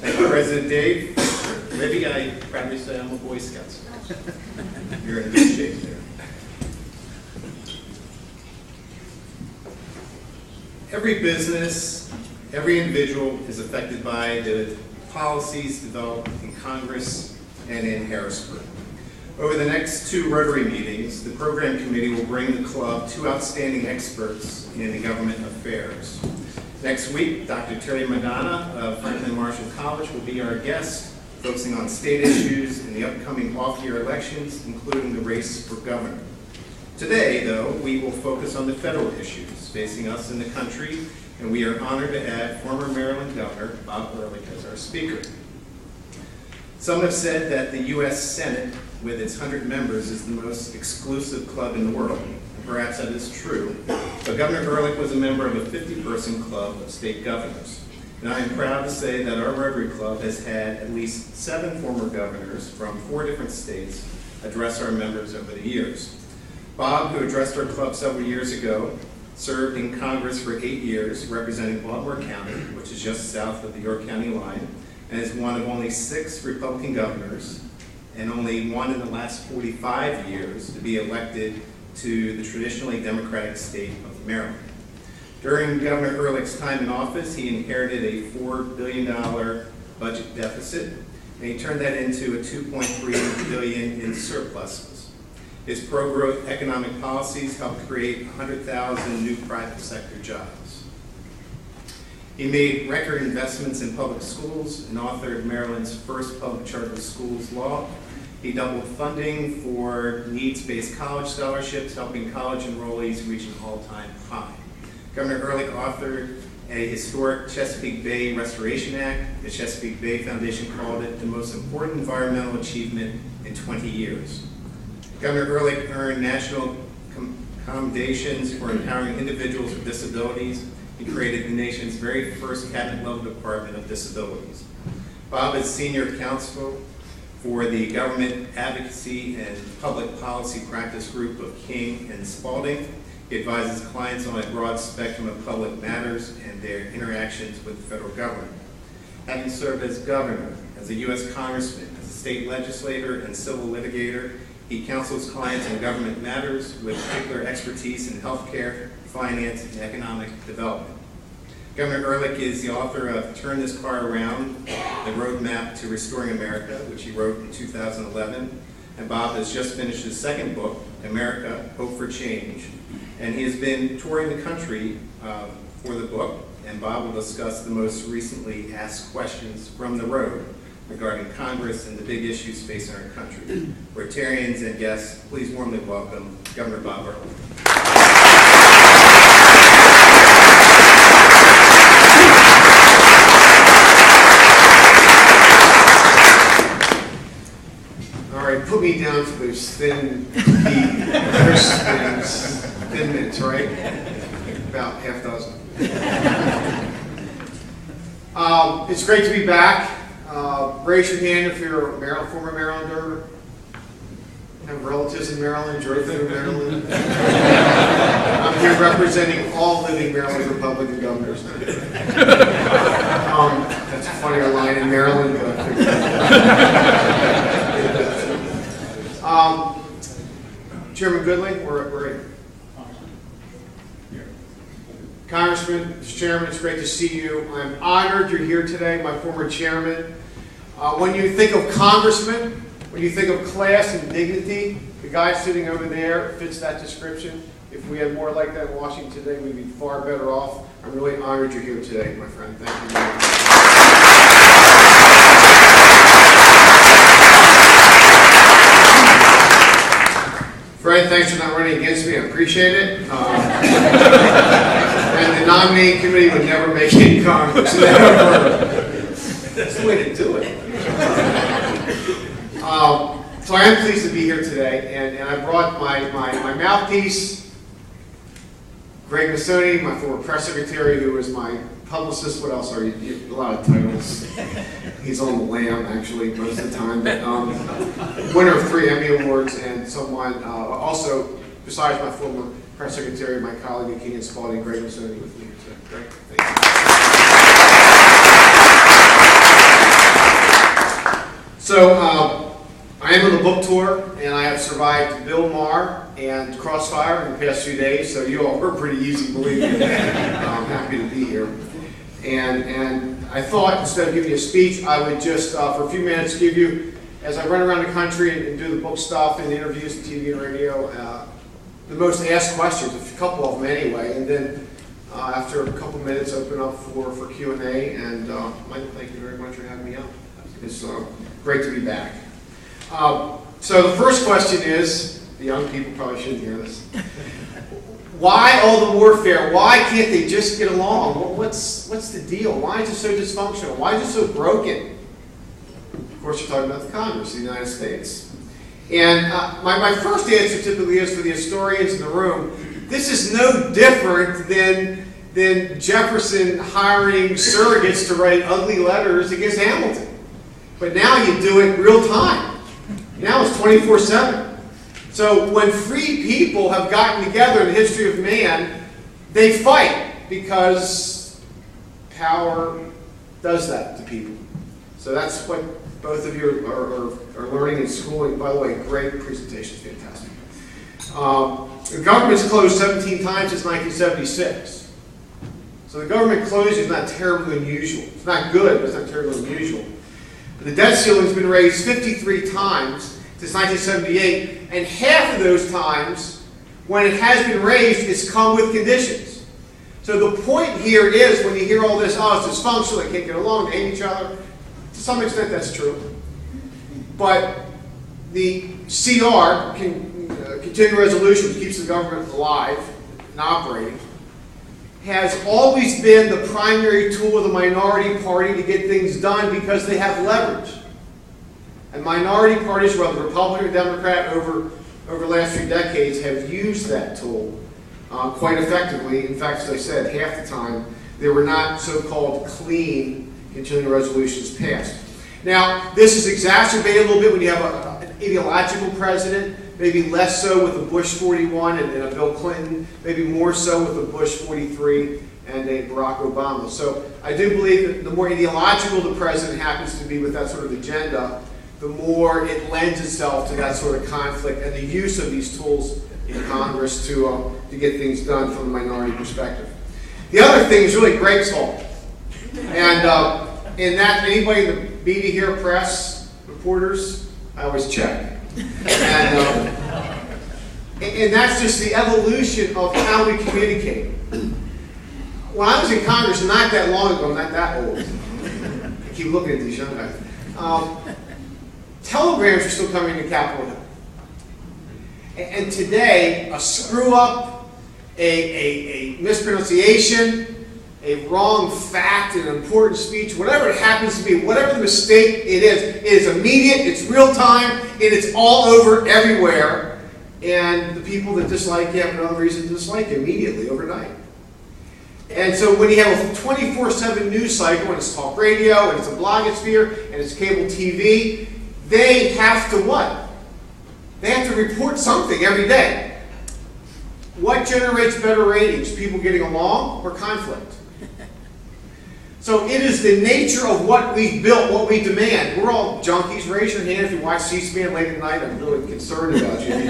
Thank you, President Dave. Libby, I proudly say I'm a Boy Scout. You're in good shape there. Every business, every individual is affected by the policies developed in Congress and in Harrisburg. Over the next 2 Rotary meetings, the program committee will bring the club 2 outstanding experts in government affairs. Next week, Dr. Terry Madonna of Franklin Marshall College will be our guest, focusing on state issues in the upcoming off-year elections, including the race for governor. Today, though, we will focus on the federal issues facing us in the country, and we are honored to add former Maryland Governor Bob Ehrlich as our speaker. Some have said that the U.S. Senate, with its 100 members, is the most exclusive club in the world. And perhaps that is true, but Governor Ehrlich was a member of a 50-person club of state governors. And I am proud to say that our Rotary Club has had at least 7 former governors from 4 different states address our members over the years. Bob, who addressed our club several years ago, served in Congress for 8 years, representing Baltimore County, which is just south of the York County line, and is one of only 6 Republican governors, and only one in the last 45 years to be elected to the traditionally Democratic state of Maryland. During Governor Ehrlich's time in office, he inherited a $4 billion budget deficit, and he turned that into a $2.3 billion in surpluses. His pro-growth economic policies helped create 100,000 new private sector jobs. He made record investments in public schools and authored Maryland's first public charter schools law. He doubled funding for needs-based college scholarships, helping college enrollees reach an all-time high. Governor Ehrlich authored a historic Chesapeake Bay Restoration Act. The Chesapeake Bay Foundation called it the most important environmental achievement in 20 years. Governor Ehrlich earned national commendations for empowering individuals with disabilities. He created the nation's very first cabinet-level Department of Disabilities. Bob is senior counsel for the Government Advocacy and Public Policy Practice Group of King and Spalding. He advises clients on a broad spectrum of public matters and their interactions with the federal government. Having served as governor, as a U.S. congressman, as a state legislator and civil litigator, he counsels clients on government matters with particular expertise in healthcare, finance, and economic development. Governor Ehrlich is the author of Turn This Car Around, the Roadmap to Restoring America, which he wrote in 2011. And Bob has just finished his 2nd book, America, Hope for Change. And he has been touring the country for the book, and Bob will discuss the most recently asked questions from the road regarding Congress and the big issues facing our country. Rotarians and guests, please warmly welcome Governor Bob Ehrlich. All right, put me down for those thin minutes, right? About half dozen. It's great to be back. Raise your hand if you're a former Marylander, have relatives in Maryland, drove through Maryland. I'm here representing all living Maryland Republican governors. That's a funnier line in Maryland, but Chairman Goodling, we're in. Congressman, Mr. Chairman, it's great to see you. I'm honored you're here today, my former chairman. When you think of congressman, when you think of class and dignity, the guy sitting over there fits that description. If we had more like that in Washington today, we'd be far better off. I'm really honored you're here today, my friend. Thank you very much. Fred, thanks for not running against me. I appreciate it. And the nominating committee would never make it in Congress. That's the way to do it. So I am pleased to be here today, and I brought my mouthpiece, Greg Missoni, my former press secretary, who was my publicist. What else are you? A lot of titles. He's on the lam, actually, most of the time. But, winner of 3 Emmy Awards, and someone also, besides my former press secretary, my colleague at King and Spalding, Greg Missoni, with me. So, Greg, thank you. So I am on the book tour, and I have survived Bill Maher and Crossfire in the past few days, so you all were pretty easy, believe me. I'm happy to be here. And I thought, instead of giving you a speech, I would just, for a few minutes, give you, as I run around the country and do the book stuff and interviews, TV and radio, the most asked questions, a couple of them anyway, and then after a couple minutes, open up for Q&A, and Michael, thank you very much for having me out. It's great to be back. So the first question is, the young people probably shouldn't hear this. Why all the warfare? Why can't they just get along? What's the deal? Why is it so dysfunctional? Why is it so broken? Of course, you're talking about the Congress of the United States. And my first answer typically is, for the historians in the room, this is no different than Jefferson hiring surrogates to write ugly letters against Hamilton. But now you do it real time. Now it's 24/7. So when free people have gotten together in the history of man, they fight because power does that to people. So that's what both of you are learning in school. And by the way, great presentation, fantastic. The government's closed 17 times since 1976. So the government closing is not terribly unusual. It's not good, but it's not terribly unusual. The debt ceiling's been raised 53 times since 1978, and half of those times, when it has been raised, it's come with conditions. So the point here is, when you hear all this, oh, it's dysfunctional, they can't get along, they hate each other, to some extent that's true. But the CR, continuing resolution, which keeps the government alive and operating, has always been the primary tool of the minority party to get things done because they have leverage. And minority parties, whether Republican or Democrat, over the last few decades have used that tool quite effectively. In fact, as I said, half the time there were not so-called clean continuing resolutions passed. Now, this is exacerbated a little bit when you have an ideological president, maybe less so with a Bush 41 and a Bill Clinton, maybe more so with a Bush 43 and a Barack Obama. So I do believe that the more ideological the president happens to be with that sort of agenda, the more it lends itself to that sort of conflict and the use of these tools in Congress to get things done from a minority perspective. The other thing is really Greg's fault. And in that, anybody in the media here, press, reporters, I always check. And that's just the evolution of how we communicate. When I was in Congress, not that long ago, I'm not that old. I keep looking at these young guys. Telegrams are still coming to Capitol Hill. And today, a screw up, a mispronunciation, a wrong fact, an important speech, whatever it happens to be, whatever the mistake it is immediate, it's real time, and it's all over everywhere. And the people that dislike you have another reason to dislike you immediately, overnight. And so when you have a 24/7 news cycle, and it's talk radio, and it's a blogosphere, and it's cable TV, they have to what? They have to report something every day. What generates better ratings? People getting along or conflict? So it is the nature of what we've built, what we demand. We're all junkies. Raise your hand if you watch C-SPAN late at night. I'm really concerned about you if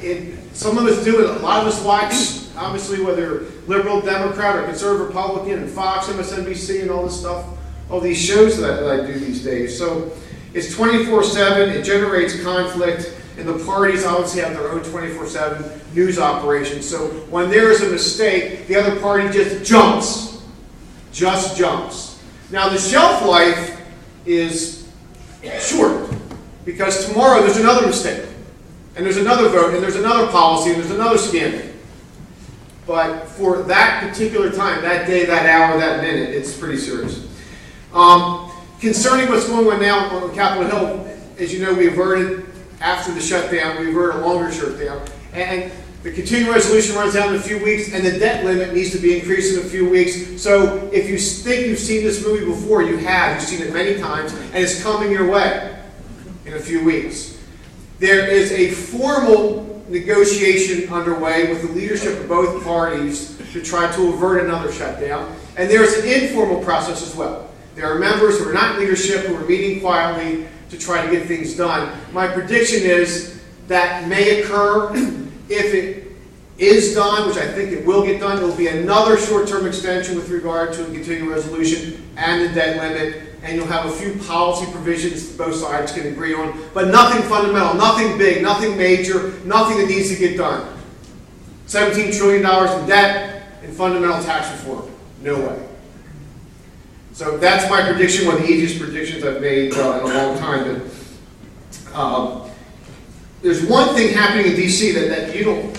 you do. Some of us do it. A lot of us watch, obviously, whether liberal, Democrat, or conservative, Republican, and Fox, MSNBC, and all this stuff, all these shows that I do these days. So it's 24/7. It generates conflict. And the parties obviously have their own 24/7 news operation. So when there is a mistake, the other party just jumps. Just jumps. Now the shelf life is short because tomorrow there's another mistake. And there's another vote, and there's another policy, and there's another scandal. But for that particular time, that day, that hour, that minute, it's pretty serious. Concerning what's going on now on Capitol Hill, as you know, we averted, after the shutdown, we averted a longer shutdown. And the continuing resolution runs out in a few weeks, and the debt limit needs to be increased in a few weeks. So if you think you've seen this movie before, you have. You've seen it many times, and it's coming your way in a few weeks. There is a formal negotiation underway with the leadership of both parties to try to avert another shutdown. And there's an informal process as well. There are members who are not in leadership who are meeting quietly to try to get things done. My prediction is that may occur. If it is done, which I think it will get done, it will be another short-term extension with regard to a continuing resolution and the debt limit, and you'll have a few policy provisions that both sides can agree on, but nothing fundamental, nothing big, nothing major, nothing that needs to get done. $17 trillion in debt and fundamental tax reform. No way. So that's my prediction, one of the easiest predictions I've made in a long time. But, there's one thing happening in D.C. that you don't,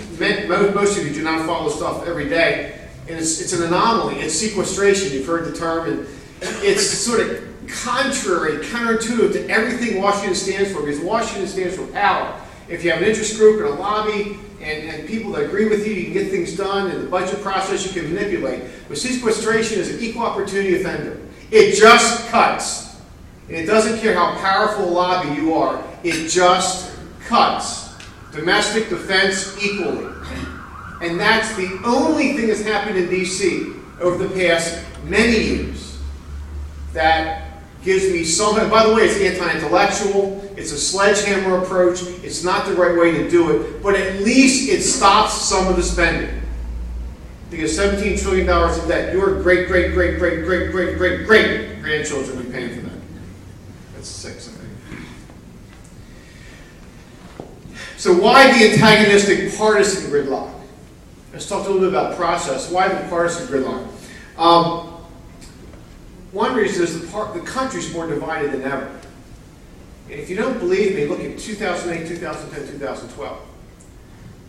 most of you do not follow stuff every day, and it's an anomaly. It's sequestration. You've heard the term, and it's sort of contrary, counterintuitive to everything Washington stands for, because Washington stands for power. If you have an interest group and a lobby and people that agree with you, you can get things done. In the budget process, you can manipulate. But sequestration is an equal opportunity offender. It just cuts. And it doesn't care how powerful a lobby you are. It just cuts. Domestic defense equally. And that's the only thing that's happened in D.C. over the past many years that gives me some, and by the way, it's anti-intellectual, it's a sledgehammer approach, it's not the right way to do it, but at least it stops some of the spending. Because $17 trillion in debt, your great grandchildren will be paying for that. That's 6, I think. So why the antagonistic partisan gridlock? Let's talk a little bit about process. Why the partisan gridlock? One reason is the country's more divided than ever. And if you don't believe me, look at 2008, 2010, 2012.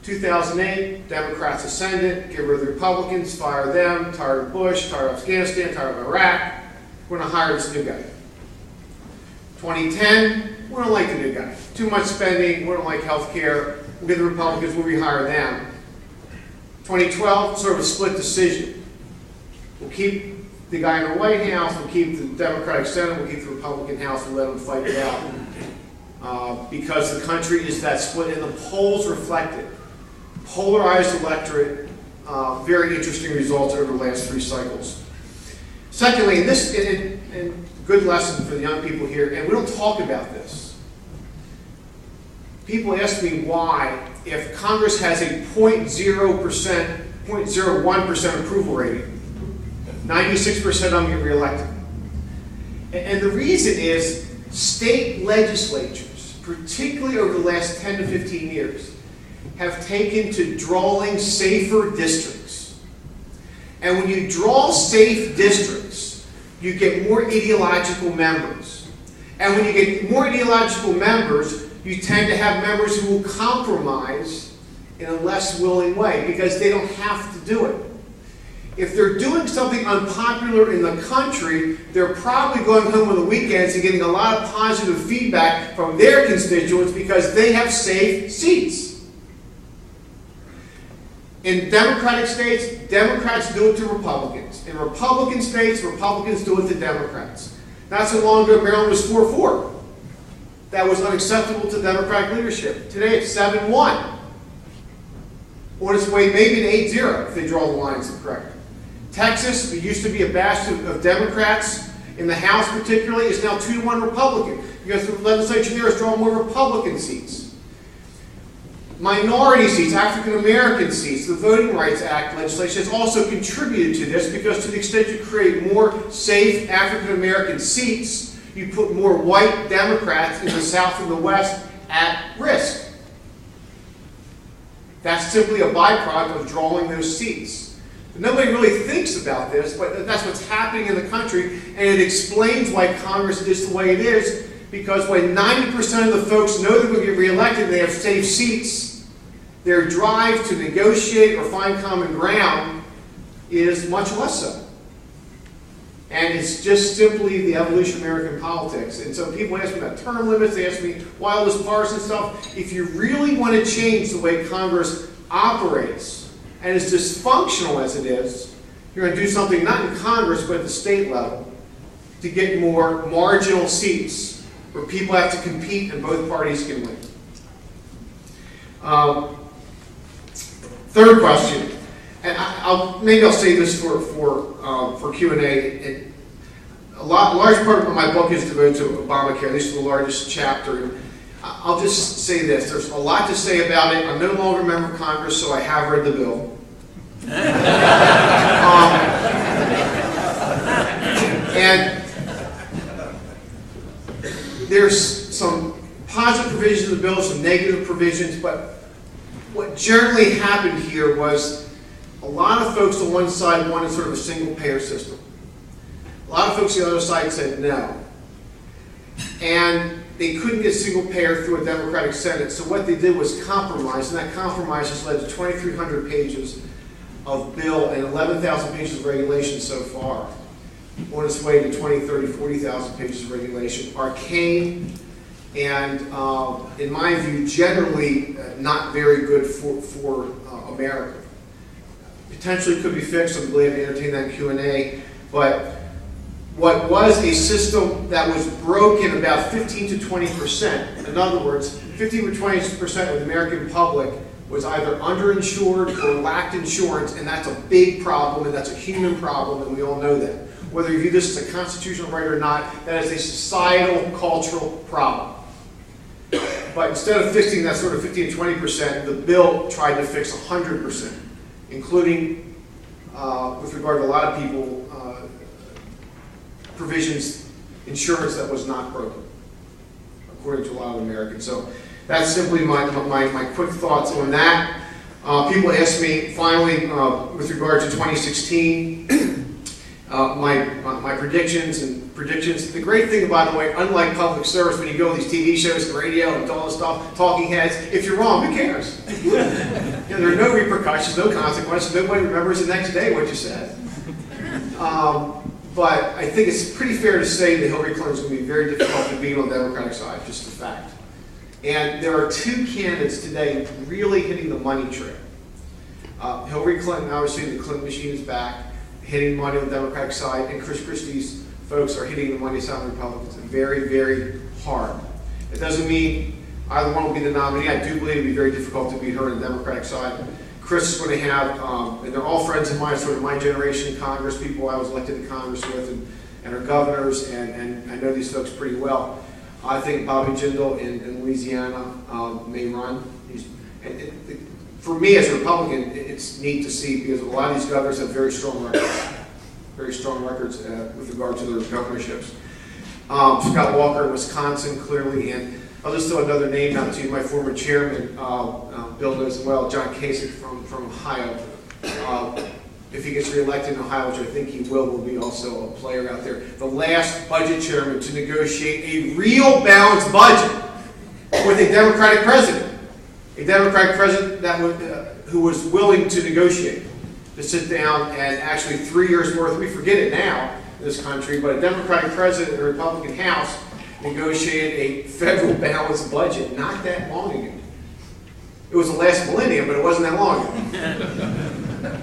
2008, Democrats ascended, get rid of the Republicans, fire them, tired of Bush, tired of Afghanistan, tired of Iraq. We're going to hire this new guy. 2010, we don't like the new guy. Too much spending, we don't like health care. We'll get the Republicans, we'll rehire them. 2012, sort of a split decision. We'll keep the guy in the White House, we'll keep the Democratic Senate, we'll keep the Republican House, and let them fight it out. Because the country is that split, and the polls reflect it. Polarized electorate, very interesting results over the last 3 cycles. Secondly, and good lesson for the young people here, and we don't talk about this. People ask me why, if Congress has a 0.01% approval rating, 96% of them get reelected. And the reason is state legislatures, particularly over the last 10 to 15 years, have taken to drawing safer districts. And when you draw safe districts, you get more ideological members. And when you get more ideological members, you tend to have members who will compromise in a less willing way because they don't have to do it. If they're doing something unpopular in the country, they're probably going home on the weekends and getting a lot of positive feedback from their constituents because they have safe seats. In Democratic states, Democrats do it to Republicans. In Republican states, Republicans do it to Democrats. Not so long ago, Maryland was 4-4. That was unacceptable to Democratic leadership. Today, it's 7-1. On its way maybe to 8-0 if they draw the lines correctly. Texas, it used to be a bastion of Democrats, in the House particularly, is now 2-1 Republican, because the legislature there is drawing more Republican seats. Minority seats, African American seats, the Voting Rights Act legislation has also contributed to this, because to the extent you create more safe African American seats, you put more white Democrats in the South and the West at risk. That's simply a byproduct of drawing those seats. Nobody really thinks about this, but that's what's happening in the country, and it explains why Congress is the way it is, because when 90% of the folks know they're going to get reelected and they have safe seats, their drive to negotiate or find common ground is much less so. And it's just simply the evolution of American politics. And so people ask me about term limits, they ask me why all this partisan stuff. If you really want to change the way Congress operates, and as dysfunctional as it is, you're going to do something not in Congress but at the state level to get more marginal seats where people have to compete and both parties can win. Third question, and maybe I'll say this for Q&A. A large part of my book is devoted to Obamacare. This is the largest chapter. I'll just say this. There's a lot to say about it. I'm no longer a member of Congress, so I have read the bill. And there's some positive provisions of the bill, some negative provisions, but what generally happened here was a lot of folks on one side wanted sort of a single-payer system. A lot of folks on the other side said no. And they couldn't get single-payer through a Democratic Senate, so what they did was compromise, and that compromise has led to 2,300 pages of bill and 11,000 pages of regulation so far, on its way to 20, 30, 40,000 pages of regulation. Arcane and, in my view, generally not very good for America. Potentially could be fixed. I'm glad to entertain that in Q&A. But what was a system that was broken about 15 to 20%, in other words, 15 to 20% of the American public was either underinsured or lacked insurance, and that's a big problem, and that's a human problem, and we all know that. Whether you view this as a constitutional right or not, that is a societal, cultural problem. But instead of fixing that sort of 15 to 20%, the bill tried to fix 100%, including, with regard to a lot of people, provisions, insurance that was not broken, according to a lot of Americans. So that's simply my quick thoughts on that. People ask me, finally, with regard to 2016, my predictions and predictions. The great thing, by the way, unlike public service, when you go on these TV shows, the radio, and all this stuff, talking heads, if you're wrong, who cares? There are no repercussions, no consequences. Nobody remembers the next day what you said. But I think it's pretty fair to say that Hillary Clinton's going to be very difficult to beat on the Democratic side, just a fact. And there are two candidates today really hitting the money trail. Hillary Clinton, obviously the Clinton machine is back, hitting money on the Democratic side, and Chris Christie's folks are hitting the money side of the Republicans very, very hard. It doesn't mean either one will be the nominee. I do believe it will be very difficult to beat her on the Democratic side. Chris is going to have, and they're all friends of mine, sort of my generation in Congress, people I was elected to Congress with, and are governors, and I know these folks pretty well. I think Bobby Jindal in Louisiana may run. For me as a Republican, it's neat to see because a lot of these governors have very strong records with regard to their governorships. Scott Walker in Wisconsin, clearly, and I'll just throw another name out to you. My former chairman, Bill knows as well, John Kasich from Ohio. If he gets reelected in Ohio, which I think he will be also a player out there. The last budget chairman to negotiate a real balanced budget with a Democratic president. A Democratic president that who was willing to negotiate, to sit down and actually 3 years worth, we forget it now in this country, but a Democratic president and a Republican House negotiated a federal balanced budget not that long ago. It was the last millennium, but it wasn't that long ago.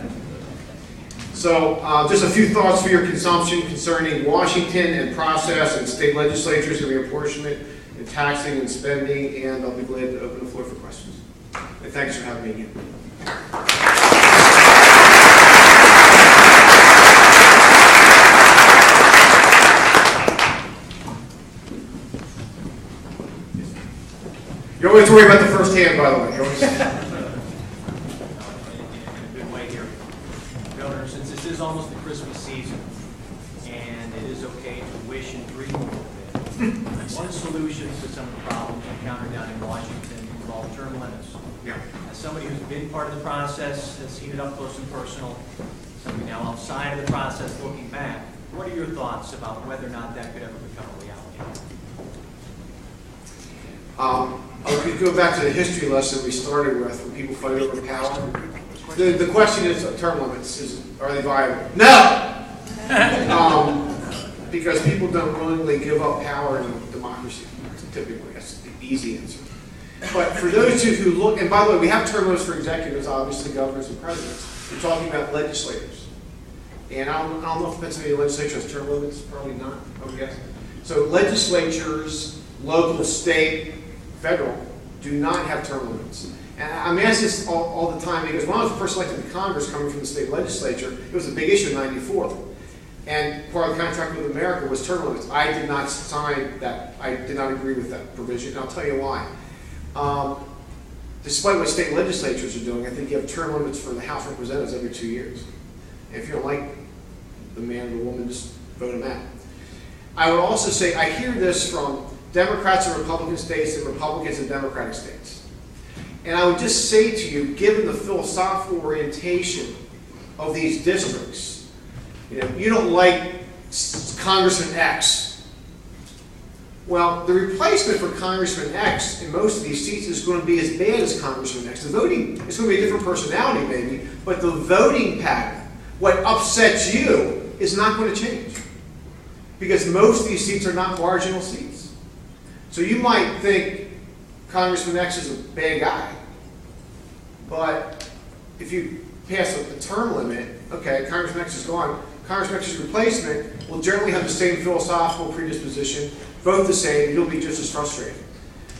So just a few thoughts for your consumption concerning Washington and process and state legislatures and reapportionment and taxing and spending, and I'll be glad to open the floor for questions. And thanks for having me again. You don't have to worry about the first hand, by the way. Good way here. Governor, since this is almost the Christmas season, and it is okay to wish and dream a little bit, one solution to some of the problems encountered down in Washington involve term limits. Yeah. As somebody who's been part of the process, has seen it up close and personal, somebody now outside of the process looking back, what are your thoughts about whether or not that could ever become a reality? I could go back to the history lesson we started with when people fight over power. The question is term limits. Are they viable? No! Because people don't willingly give up power in a democracy, typically. That's the easy answer. But for those who look, and by the way, we have term limits for executives, obviously governors and presidents. We're talking about legislators. And I don't know if the Pennsylvania legislature has term limits, probably not, I would guess. So legislatures, local, state, federal, do not have term limits. And I'm asked this all the time because when I was first elected to Congress coming from the state legislature, it was a big issue in '94. And part of the contract with America was term limits. I did not sign that. I did not agree with that provision, and I'll tell you why. Despite what state legislatures are doing, I think you have term limits for the House of Representatives every 2 years. And if you don't like the man or the woman, just vote them out. I would also say, I hear this from Democrats and Republican states and Republicans and Democratic states. And I would just say to you, given the philosophical orientation of these districts, you don't like Congressman X. Well, the replacement for Congressman X in most of these seats is going to be as bad as Congressman X. The voting is going to be a different personality maybe, but the voting pattern, what upsets you, is not going to change. Because most of these seats are not marginal seats. So you might think Congressman X is a bad guy, but if you pass a term limit, okay, Congressman X is gone, Congressman X's replacement will generally have the same philosophical predisposition, vote the same, you'll be just as frustrated.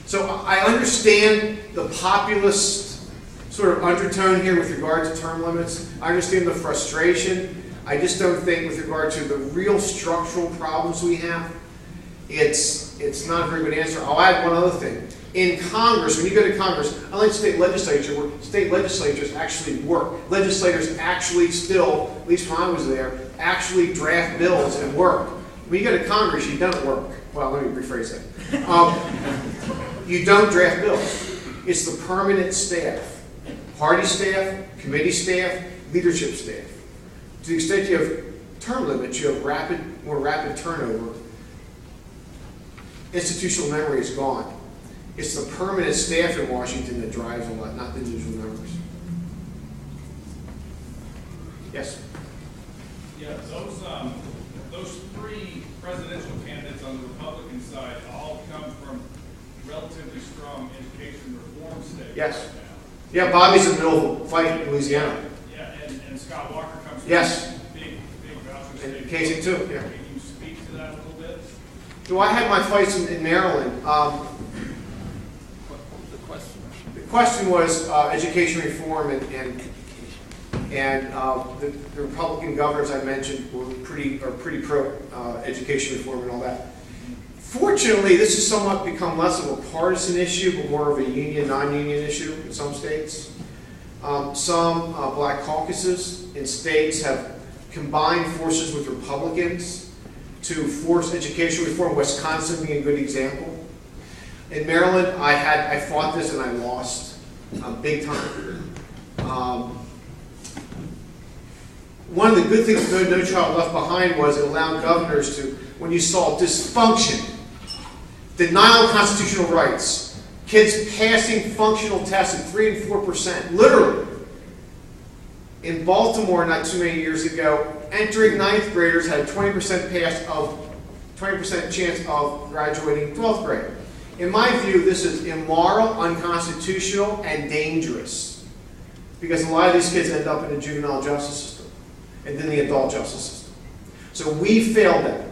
So I understand the populist sort of undertone here with regard to term limits. I understand the frustration. I just don't think with regard to the real structural problems we have, it's not a very good answer. I'll add one other thing. In Congress, when you go to Congress, unlike state legislature, where state legislatures actually work, legislators actually still, at least when I was there, actually draft bills and work. When you go to Congress, you don't work. Well, let me rephrase that. You don't draft bills. It's the permanent staff. Party staff, committee staff, leadership staff. To the extent you have term limits, you have more rapid turnover. Institutional memory is gone. It's the permanent staff in Washington that drives a lot, not the individual members. Yes? Yeah, those three presidential candidates on the Republican side all come from relatively strong education reform states. Yes. Right now. Yeah, Bobby's in the middle of a fight in Louisiana. Yeah, and Scott Walker comes from Yes. big voucher state. And Casey too, yeah. Can you speak to that a little bit? So I had my fights in Maryland. The question was education reform, and the Republican governors I mentioned were pretty pro education reform and all that. Fortunately, this has somewhat become less of a partisan issue, but more of a union, non-union issue in some states. Some black caucuses in states have combined forces with Republicans to force education reform, Wisconsin being a good example. In Maryland, I fought this and I lost big time. One of the good things of No Child Left Behind was it allowed governors to, when you saw dysfunction, denial of constitutional rights, kids passing functional tests at 3 and 4%, literally. In Baltimore, not too many years ago, entering 9th graders had a 20% chance of graduating 12th grade. In my view, this is immoral, unconstitutional, and dangerous. Because a lot of these kids end up in the juvenile justice system and then the adult justice system. So we failed them.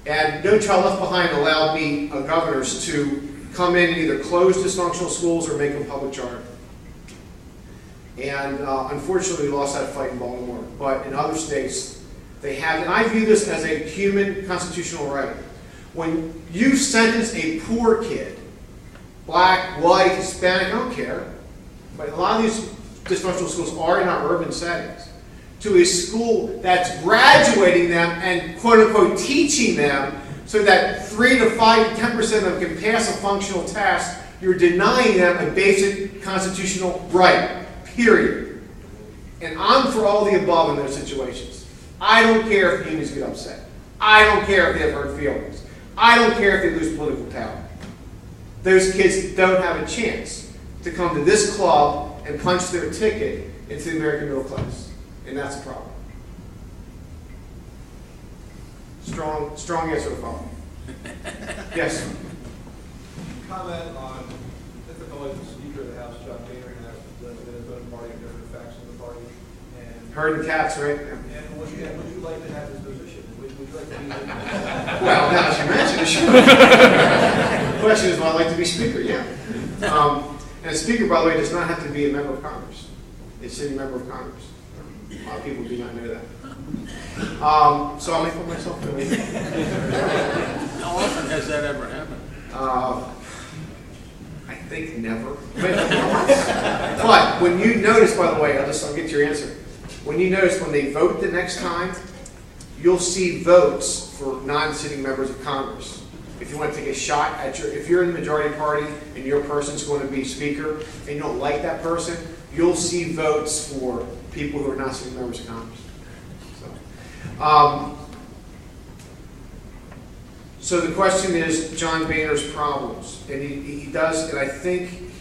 And No Child Left Behind allowed me, governors, to come in and either close dysfunctional schools or make them public charter. And unfortunately, we lost that fight in Baltimore. But in other states, they have. And I view this as a human constitutional right. When you sentence a poor kid, black, white, Hispanic, I don't care, but a lot of these dysfunctional schools are in our urban settings, to a school that's graduating them and quote-unquote teaching them so that 3 to 5 to 10% of them can pass a functional test, you're denying them a basic constitutional right, period. And I'm for all the above in those situations. I don't care if unions get upset. I don't care if they have hurt feelings. I don't care if they lose political power. Those kids don't have a chance to come to this club and punch their ticket into the American middle class. And that's a problem. Strong answer to follow. Yes? Comment on difficulty with the Speaker of the House, John Boehner, and his own party and different factions of the party. And Herding cats, right? And would you like to have this position? Would you like to be? Well, now that you mention it, sure. The question is, would I like to be Speaker? Yeah. And a Speaker, by the way, does not have to be a member of Congress. It's a member of Congress. A lot of people do not know that. So I'll make for myself. How often has that ever happened? I think never. But when you notice, by the way, I'll get your answer. When you notice when they vote the next time, you'll see votes for non-sitting members of Congress. If you want to take a shot at if you're in the majority party and your person's going to be speaker and you don't like that person, you'll see votes for people who are not sitting members of Congress. So the question is John Boehner's problems, and he does, and I think,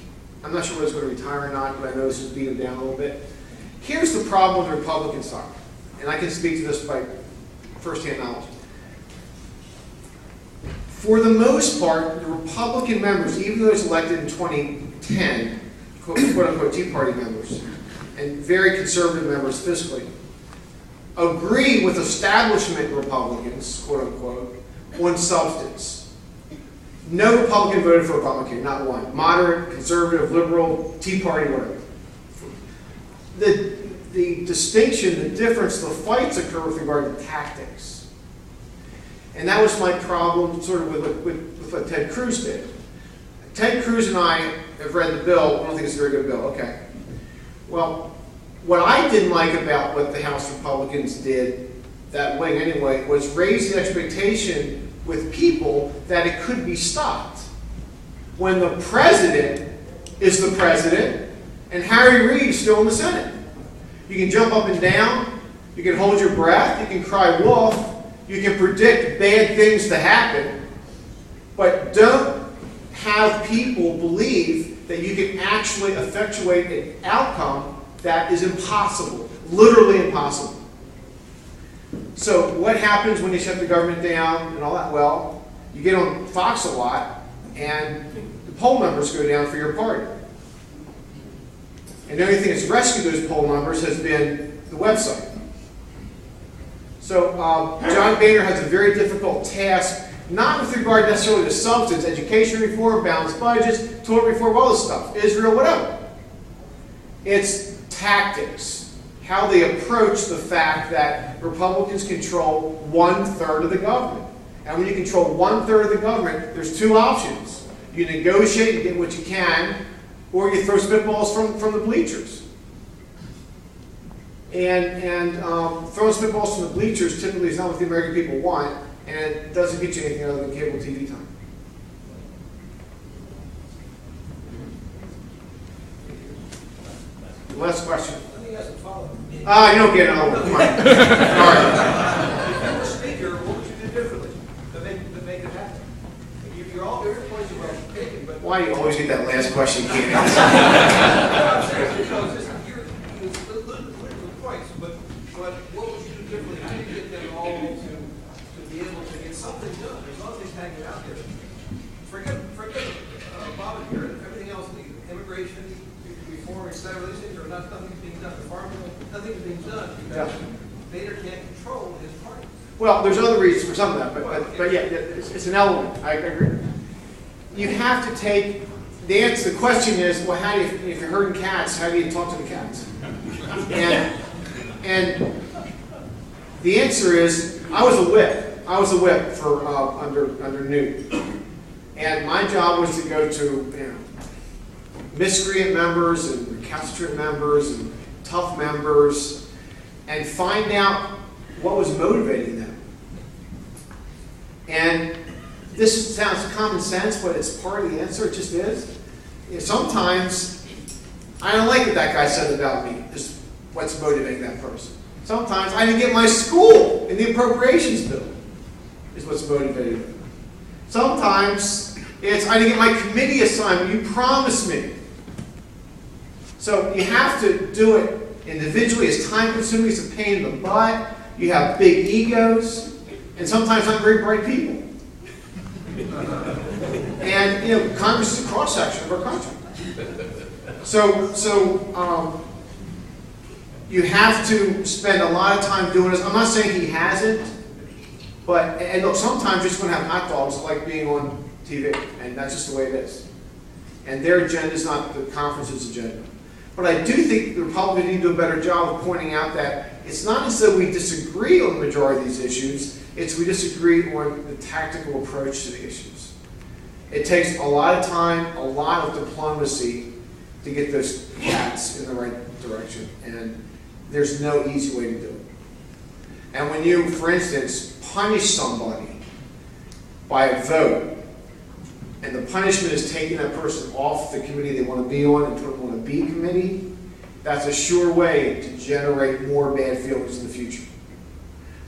I'm not sure whether he's going to retire or not, but I know this has beat him down a little bit. Here's the problem with the Republican side, and I can speak to this by firsthand knowledge. For the most part, the Republican members, even those elected in 2010, quote-unquote Tea Party members, and very conservative members fiscally, agree with establishment Republicans, quote-unquote, on substance. No Republican voted for Obamacare, not one. Moderate, conservative, liberal, Tea Party, whatever. The distinction, the difference, the fights occur with regard to tactics. And that was my problem sort of with what Ted Cruz did. Ted Cruz and I have read the bill. I don't think it's a very good bill. Okay. Well, what I didn't like about what the House Republicans did, that wing anyway, was raise the expectation with people that it could be stopped. When the president is the president and Harry Reid is still in the Senate. You can jump up and down, you can hold your breath, you can cry wolf, you can predict bad things to happen, but don't have people believe that you can actually effectuate an outcome that is impossible, literally impossible. So what happens when you shut the government down and all that? Well, you get on Fox a lot, and the poll numbers go down for your party. And the only thing that's rescued those poll numbers has been the website. So John Boehner has a very difficult task, not with regard necessarily to substance, education reform, balanced budgets, tort reform, all this stuff, Israel, whatever. It's tactics. How they approach the fact that Republicans control 1/3 of the government. And when you control 1/3 of the government, there's two options. You negotiate and get what you can, or you throw spitballs from the bleachers. And throwing spitballs from the bleachers typically is not what the American people want, and it doesn't get you anything other than cable TV time. Last question. Let me ask a follow-up. You don't get another one. Come on. All right. If you were a speaker, what would you do differently to make it happen? You're all your points are well taken, but Why do you always get that last question, Keith? because you're political points. But what would you do differently? How do you get them all to be able to get something done? There's a lot of things hanging out there. Forget Obamacare and everything else, the immigration reform, etc. These things are nothing's being done. The farm bill, nothing's being done because Boehner can't control his party. Well, there's other reasons for some of that, but yeah, it's an element. I agree. You have to take the answer. The question is, well, how do you, if you're herding cats, how do you talk to the cats? And the answer is, I was a whip. I was a whip for under Newt, and my job was to go to miscreant members and recalcitrant members and tough members, and find out what was motivating them. And this sounds common sense, but it's part of the answer. It just is. Sometimes I don't like what that guy said about me. Is what's motivating that person. Sometimes I didn't get my school in the appropriations bill. Is what's motivating them. Sometimes it's I didn't get my committee assignment. You promised me. So you have to do it individually. It's time-consuming. It's a pain in the butt. You have big egos, and sometimes not very bright people. And Congress is a cross-section of our country. So you have to spend a lot of time doing this. I'm not saying he hasn't, but and look, sometimes you're just going to have hot dogs like being on TV, and that's just the way it is. And their agenda is not the conference's agenda. But I do think the Republicans need to do a better job of pointing out that it's not as though we disagree on the majority of these issues, it's we disagree on the tactical approach to the issues. It takes a lot of time, a lot of diplomacy to get those cats in the right direction, and there's no easy way to do it. And when you, for instance, punish somebody by a vote, and the punishment is taking that person off the committee they want to be on and put them on a B committee, that's a sure way to generate more bad feelings in the future.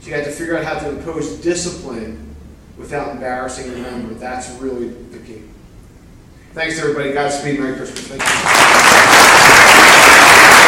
So you have to figure out how to impose discipline without embarrassing a member. That's really the key. Thanks, everybody. Godspeed. Merry Christmas. Thank you.